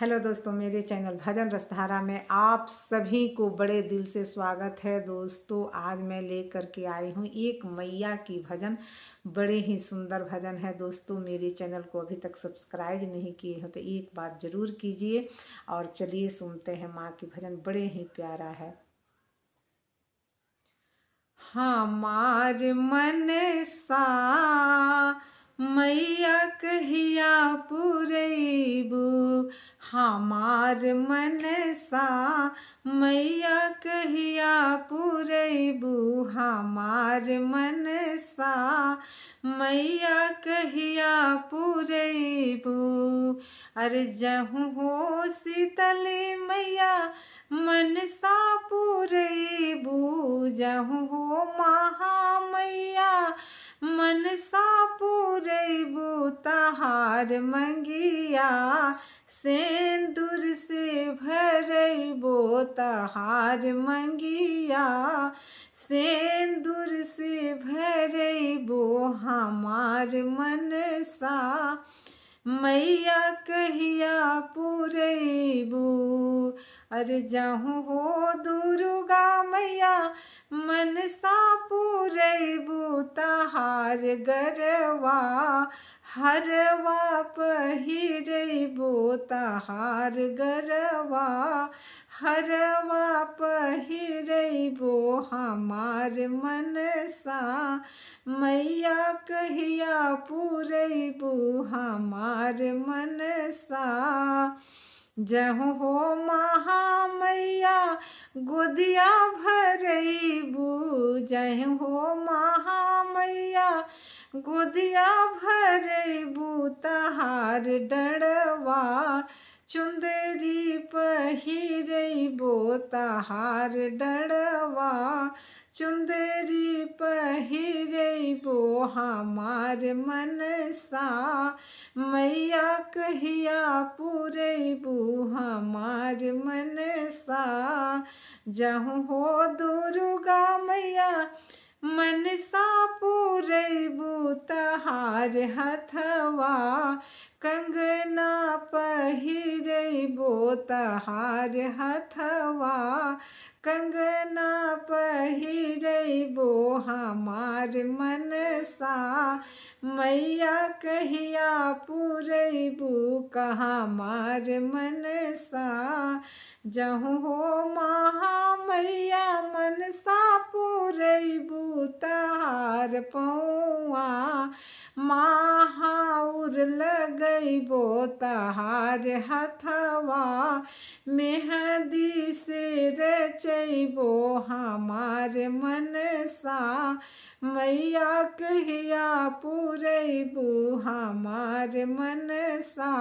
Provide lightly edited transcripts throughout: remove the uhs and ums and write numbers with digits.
Hello दोस्तों, मेरे channel भजन रसधारा में आप सभी को बड़े दिल से स्वागत है। दोस्तों, आज मैं लेकर के आई हूँ एक मैया की भजन। बड़े ही सुंदर भजन है। दोस्तों, मेरे चैनल को अभी तक सब्सक्राइब नहीं किए हो तो एक बार ज़रूर कीजिए। और चलिए सुनते हैं माँ की भजन, बड़े ही प्यारा है। हमार मन सा मैया कहिया पुरैबू, हमार मन सा मैया कहिया पुरैबू, हमार मन सा मैया कहिया पुरैबू। अरे जहूँ हो शीतली मैया मन सा पुरैबू, जहूँ हो महामैया मन सा पुरैबू, तहार मंगिया सिंदूर से भरैबो, तहार मंगिया सिंदूर से भरैबो, हमार मन सा मैया कहिया पुरैबू। अरे जहूँ हो दुर्गा मैया मन सा पुरैबू, तहार गरवा हरवा पहिरैबो, तहार गरवा हरवा पहिरैबो, हमार मन सा मैया कहिया पुरैबू, हमार मन सा। जहूँ हो महामैया गोदिया भरैबू, जहूँ हो महामैया गोदिया भरैबू, तहार डरवा चुंदरी पहिरैबो, तहार डरवा चुंदरी पहिरैबो, हमार मन सा मैया कहिया पुरैबू, हमार मन सा। जहूँ हो दुर्गा मैया मन सा पुरैबू, तहार हथवा कंगना पहिरैबो, तहार हथवा कंगना पहिरैबो, हमार मन सा मैया कहिया पुरैबू, हमार मन सा। जहूँ हो महामैया मन सा पुरैबू, तहार पौआ महाउर लगैबो, तहार हथवा मेहंदी से रचैबो, हमार मन सा मैया कहिया पुरैबू, हमार मन सा।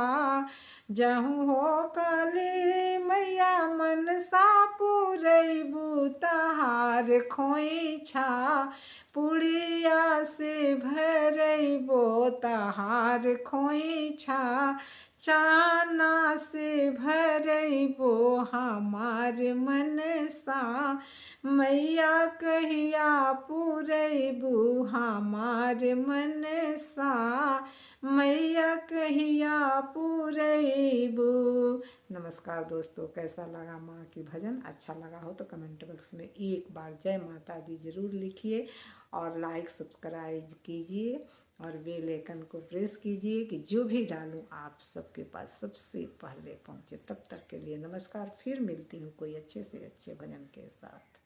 जहूँ हो काली मैया मन सा पुरैबू, तहार खोइछा पुड़िया से भरैबो, तहार खोइछा चाना से भरैबो, हमार मन सा मैया कहिया पुरैबू, हमार मन सा मैया कहिया पुरैबू। नमस्कार दोस्तों, कैसा लगा माँ की भजन? अच्छा लगा हो तो कमेंट बॉक्स में एक बार जय माता दी ज़रूर लिखिए और लाइक सब्सक्राइब कीजिए और बेल आइकन को प्रेस कीजिए कि जो भी डालूं आप सबके पास सबसे पहले पहुंचे। तब तक के लिए नमस्कार। फिर मिलती हूँ कोई अच्छे से अच्छे भजन के साथ।